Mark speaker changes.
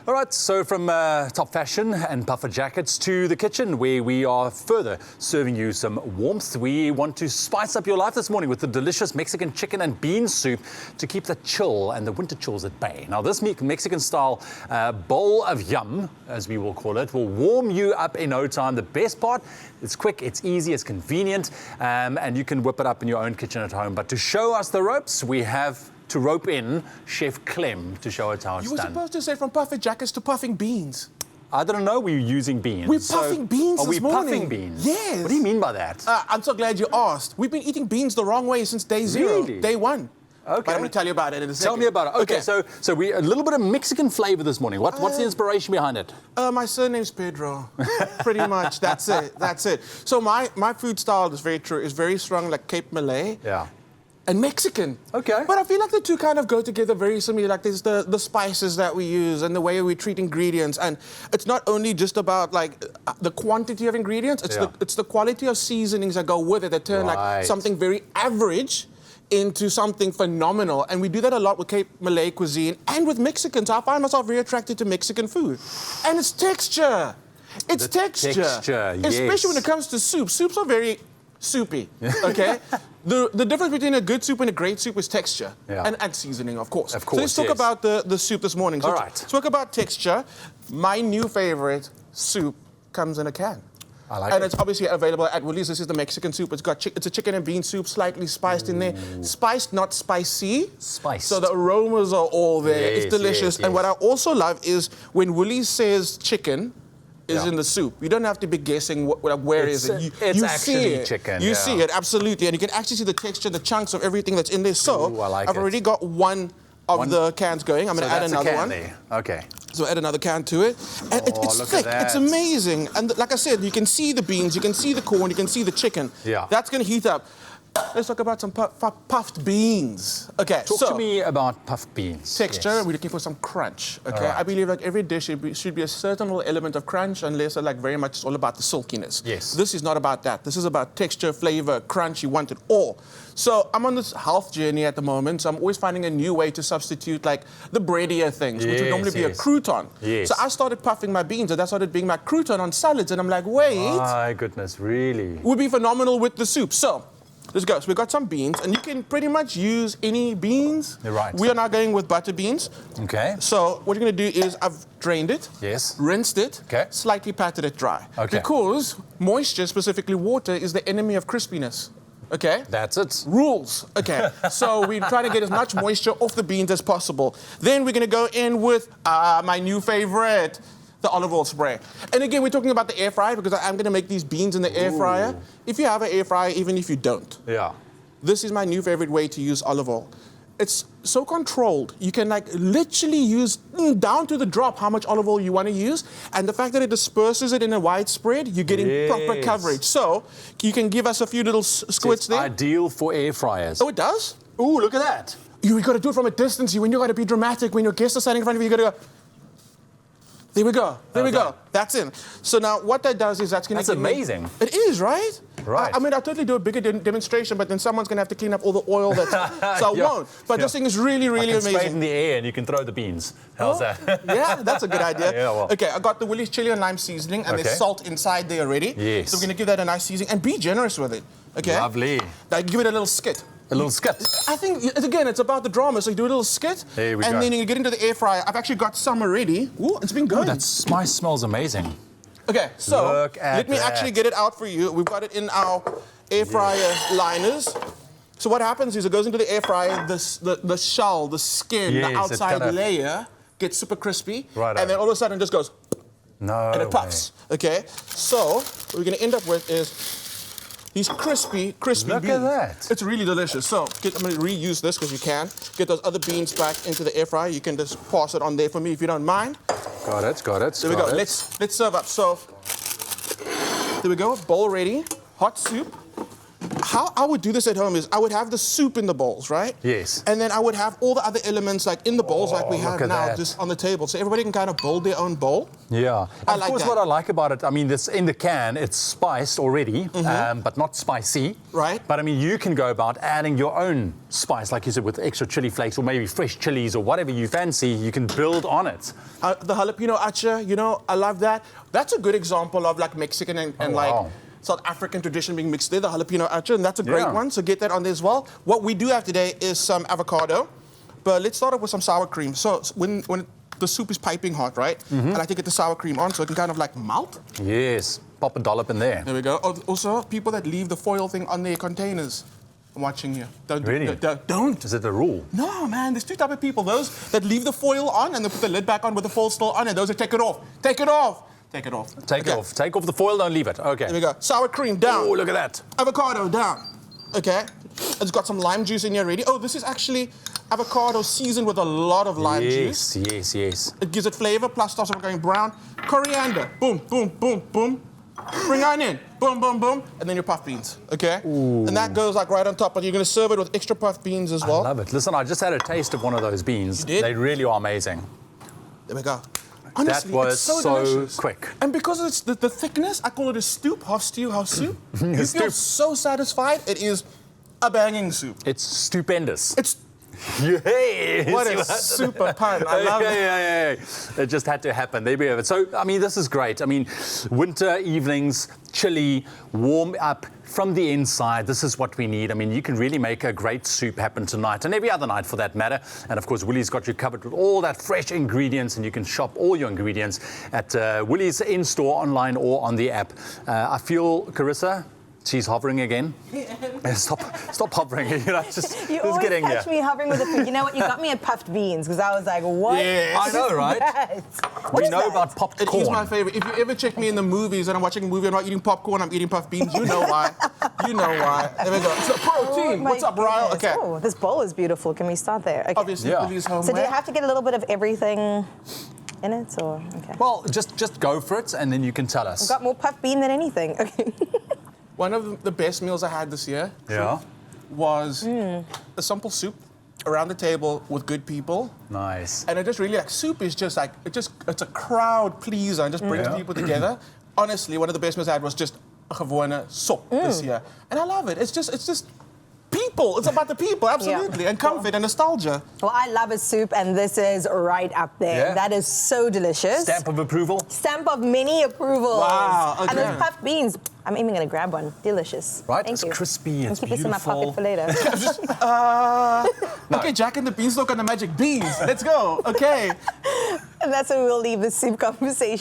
Speaker 1: All right, so from top fashion and puffer jackets to the kitchen, where we are further serving you some warmth. We want to spice up your life this morning with the delicious Mexican chicken and bean soup to keep the chill and the winter chills at bay. Now, this Mexican-style bowl of yum, as we will call it, will warm you up in no time. The best part, it's quick, it's easy, it's convenient, and you can whip it up in your own kitchen at home. But to show us the ropes, we have to rope in Chef Clem to show us how it's done.
Speaker 2: You were supposed to say from puffer jackets to puffing beans.
Speaker 1: I don't know, we're using beans.
Speaker 2: We're puffing beans this morning.
Speaker 1: Are we puffing beans?
Speaker 2: Yes.
Speaker 1: What do you mean by that?
Speaker 2: I'm so glad you asked. We've been eating beans the wrong way since day zero.
Speaker 1: Really?
Speaker 2: Day one.
Speaker 1: Okay.
Speaker 2: But I'm going to tell you about it in a second.
Speaker 1: Tell me about it. Okay, so we a little bit of Mexican flavor this morning. What's the inspiration behind it?
Speaker 2: My surname's Pedro. Pretty much. That's it. That's it. So my food style is very true. It's very strong, like Cape Malay.
Speaker 1: Yeah.
Speaker 2: And Mexican.
Speaker 1: Okay.
Speaker 2: But I feel like the two kind of go together very similarly. Like there's the spices that we use and the way we treat ingredients. And it's not only just about like the quantity of ingredients, it's the quality of seasonings that go with it that turn like something very average into something phenomenal. And we do that a lot with Cape Malay cuisine and with Mexican. So I find myself very attracted to Mexican food. And it's texture. It's texture. Especially when it comes to soup. Soups are very soupy, okay? The difference between a good soup and a great soup is texture and seasoning, of course.
Speaker 1: Of course,
Speaker 2: so let's talk about the soup this morning. So
Speaker 1: all right.
Speaker 2: Let's talk about texture. My new favorite soup comes in a can.
Speaker 1: I like it.
Speaker 2: And it's obviously available at Woolies. This is the Mexican soup. It's a chicken and bean soup, slightly spiced in there. Spiced, not spicy.
Speaker 1: Spiced.
Speaker 2: So the aromas are all there.
Speaker 1: Yes,
Speaker 2: it's delicious.
Speaker 1: yes.
Speaker 2: And what I also love is when Woolies says chicken is in the soup. You don't have to be guessing where is it.
Speaker 1: It's
Speaker 2: you
Speaker 1: actually
Speaker 2: see it.
Speaker 1: chicken.
Speaker 2: You see it, absolutely. And you can actually see the texture, the chunks of everything that's in there. So
Speaker 1: Ooh, I like
Speaker 2: I've already got one of the cans going. I'm going to add another one.
Speaker 1: There. Okay.
Speaker 2: So add another can to it. And it's
Speaker 1: look
Speaker 2: thick.
Speaker 1: at that.
Speaker 2: It's amazing. And like I said, you can see the beans, you can see the corn, you can see the chicken.
Speaker 1: Yeah.
Speaker 2: That's going to heat up. Let's talk about some puffed beans. Okay,
Speaker 1: Talk to me about puffed beans.
Speaker 2: Texture,
Speaker 1: Yes.
Speaker 2: we're looking for some crunch, okay?
Speaker 1: Right.
Speaker 2: I believe like every dish should be a certain little element of crunch unless like very much it's all about the silkiness.
Speaker 1: Yes.
Speaker 2: This is not about that. This is about texture, flavor, crunch, you want it all. So I'm on this health journey at the moment, so I'm always finding a new way to substitute like the breadier things, which would normally be a crouton.
Speaker 1: Yes.
Speaker 2: So I started puffing my beans and that started being my crouton on salads and I'm like, wait.
Speaker 1: My goodness, really?
Speaker 2: Would be phenomenal with the soup. So let's go. So we've got some beans, and you can pretty much use any beans.
Speaker 1: Right.
Speaker 2: We are now going with butter beans.
Speaker 1: Okay.
Speaker 2: So what you're going to do is I've drained it.
Speaker 1: Yes.
Speaker 2: Rinsed it.
Speaker 1: Okay.
Speaker 2: Slightly patted it dry.
Speaker 1: Okay.
Speaker 2: Because moisture, specifically water, is the enemy of crispiness. Okay?
Speaker 1: That's it.
Speaker 2: Rules. Okay. So we're trying to get as much moisture off the beans as possible. Then we're going to go in with my new favorite, the olive oil spray. And again, we're talking about the air fryer because I'm going to make these beans in the air fryer. If you have an air fryer, even if you don't.
Speaker 1: Yeah.
Speaker 2: This is my new favorite way to use olive oil. It's so controlled. You can like literally use down to the drop how much olive oil you want to use. And the fact that it disperses it in a wide spread, you're getting proper coverage. So you can give us a few little squirts there.
Speaker 1: Ideal for air fryers.
Speaker 2: Oh, it does?
Speaker 1: Ooh, look at that.
Speaker 2: You got to do it from a distance. When you got to be dramatic, when your guests are standing in front of you, you got to go. There we go. There we go. That's it. So now what that does is that's going to
Speaker 1: That's amazing.
Speaker 2: It is, right?
Speaker 1: Right.
Speaker 2: I mean, I'll totally do a bigger demonstration, but then someone's going to have to clean up all the oil that's... So I won't. But this thing is really, really amazing.
Speaker 1: Spray it in the air and you can throw the beans. How's that?
Speaker 2: Yeah, that's a good idea.
Speaker 1: Yeah, well.
Speaker 2: Okay, I got the Woolies chili and lime seasoning, and there's salt inside there already.
Speaker 1: Yes.
Speaker 2: So we're going to give that a nice seasoning, and be generous with it. Okay?
Speaker 1: Lovely.
Speaker 2: Now give it a little skit.
Speaker 1: A little skit.
Speaker 2: I think, again, it's about the drama. So you do a little skit,
Speaker 1: There we go.
Speaker 2: and then you get into the air fryer. I've actually got some already. Ooh, it's been good.
Speaker 1: That spice smells amazing.
Speaker 2: Okay, so
Speaker 1: Look at
Speaker 2: let me actually get it out for you. We've got it in our air fryer liners. So what happens is it goes into the air fryer, the shell, the skin, the outside layer gets super crispy,
Speaker 1: Right
Speaker 2: and then all of a sudden it just goes, and it puffs. Okay, so what we're going to end up with is these crispy beans.
Speaker 1: Look at that.
Speaker 2: It's really delicious. So I'm going to reuse this because you can. Get those other beans back into the air fryer. You can just pass it on there for me if you don't mind.
Speaker 1: Got it, got it.
Speaker 2: There we go. Let's serve up. So there we go. Bowl ready. Hot soup. how I would do this at home is I would have the soup in the bowls, right?
Speaker 1: Yes.
Speaker 2: And then I would have all the other elements like in the bowls like we have
Speaker 1: look at
Speaker 2: now,
Speaker 1: that.
Speaker 2: just on the table. So everybody can kind of build their own bowl.
Speaker 1: Yeah.
Speaker 2: I
Speaker 1: Of
Speaker 2: like
Speaker 1: course,
Speaker 2: that.
Speaker 1: what I like about it, I mean, this in the can, it's spiced already, but not spicy.
Speaker 2: Right.
Speaker 1: But I mean, you can go about adding your own spice, like you said, with extra chili flakes or maybe fresh chilies or whatever you fancy. You can build on it.
Speaker 2: The jalapeno acha, you know, I love that. That's a good example of like Mexican and like
Speaker 1: wow.
Speaker 2: South African tradition being mixed there, the jalapeno acha, and that's a great
Speaker 1: Yeah.
Speaker 2: one. So get that on there as well. What we do have today is some avocado, but let's start off with some sour cream. So when the soup is piping hot, right? I like to get the sour cream on so it can kind of like melt.
Speaker 1: Yes. Pop a dollop in there.
Speaker 2: There we go. Also, people that leave the foil thing on their containers. I'm watching you. Don't.
Speaker 1: Really?
Speaker 2: Don't.
Speaker 1: Is it a rule?
Speaker 2: No, man, there's two types of people. Those that leave the foil on and they put the lid back on with the foil still on, and those that take it off. Take it off. Take it off.
Speaker 1: Take it off. Take off the foil, don't leave it. Okay.
Speaker 2: There we go. Sour cream down.
Speaker 1: Oh, look at that.
Speaker 2: Avocado down. Okay. It's got some lime juice in here already. Oh, this is actually avocado seasoned with a lot of lime juice.
Speaker 1: Yes.
Speaker 2: It gives it flavor, plus stops it going brown. Coriander. Boom, boom, boom, boom. Spring onion. Boom, boom, boom. And then your puff beans. Okay?
Speaker 1: Ooh.
Speaker 2: And that goes like right on top. But you're going to serve it with extra puff beans as well.
Speaker 1: I love it. Listen, I just had a taste of one of those beans.
Speaker 2: You did?
Speaker 1: They really are amazing.
Speaker 2: There we go. Honestly,
Speaker 1: That was
Speaker 2: it's so
Speaker 1: so
Speaker 2: delicious.
Speaker 1: quick.
Speaker 2: And because it's the thickness, I call it a stoop, half stew, half soup. You feel
Speaker 1: Stoop.
Speaker 2: so satisfied. It is a banging soup.
Speaker 1: It's stupendous.
Speaker 2: It's
Speaker 1: Yes.
Speaker 2: what a super pun. I love it.
Speaker 1: Yeah. It just had to happen. There we have it. So, I mean, this is great. I mean, winter evenings, chilly, warm up from the inside. This is what we need. I mean, you can really make a great soup happen tonight and every other night for that matter. And of course, Woolies got you covered with all that fresh ingredients, and you can shop all your ingredients at Woolies in-store, online, or on the app. I feel, Carissa, she's hovering again. Stop hovering. You know, just
Speaker 3: You always
Speaker 1: getting
Speaker 3: catch me hovering with the food. You know what? You got me at puffed beans because I was like, what?
Speaker 2: Yes.
Speaker 1: I know, right?
Speaker 3: What
Speaker 1: We
Speaker 3: is
Speaker 1: know
Speaker 3: that?
Speaker 1: about popped
Speaker 2: It
Speaker 1: corn.
Speaker 2: is my favorite. If you ever check me in the movies and I'm watching a movie and I'm not eating popcorn, I'm eating puffed beans, you know why. You know why. There we go. So protein.
Speaker 3: Oh, my
Speaker 2: What's up, Ryle?
Speaker 3: goodness.
Speaker 2: Okay.
Speaker 3: Oh, this bowl is beautiful. Can we start there? Okay.
Speaker 2: Obviously,
Speaker 1: Yeah.
Speaker 2: Woolies homeware.
Speaker 3: So do you have to get a little bit of everything in it, or okay?
Speaker 1: Well, just go for it, and then you can tell us.
Speaker 3: Got more puffed bean than anything. Okay.
Speaker 2: One of the best meals I had this year
Speaker 1: Yeah.
Speaker 2: was a simple soup around the table with good people.
Speaker 1: Nice.
Speaker 2: And it just really, like, soup is just like, it's a crowd pleaser and just brings
Speaker 1: Yeah.
Speaker 2: people together. Honestly, one of the best meals I had was just a gewone sop this year. And I love it. It's just people. It's about the people, absolutely. And comfort and nostalgia.
Speaker 3: Well, I love a soup, and this is right up there.
Speaker 1: Yeah.
Speaker 3: That is so delicious.
Speaker 1: Stamp of approval.
Speaker 3: Stamp of many approvals.
Speaker 2: Wow,
Speaker 3: And
Speaker 2: okay.
Speaker 3: those puffed beans. I'm even going to grab one. Delicious.
Speaker 1: Right?
Speaker 3: Thank
Speaker 1: It's
Speaker 3: you.
Speaker 1: crispy,
Speaker 3: I'll
Speaker 1: it's
Speaker 3: keep this in my
Speaker 1: beautiful.
Speaker 3: pocket for later.
Speaker 2: Okay, Jack and the Beanstalk and the Magic Beans. Let's go. Okay.
Speaker 3: And that's where we'll leave the soup conversation.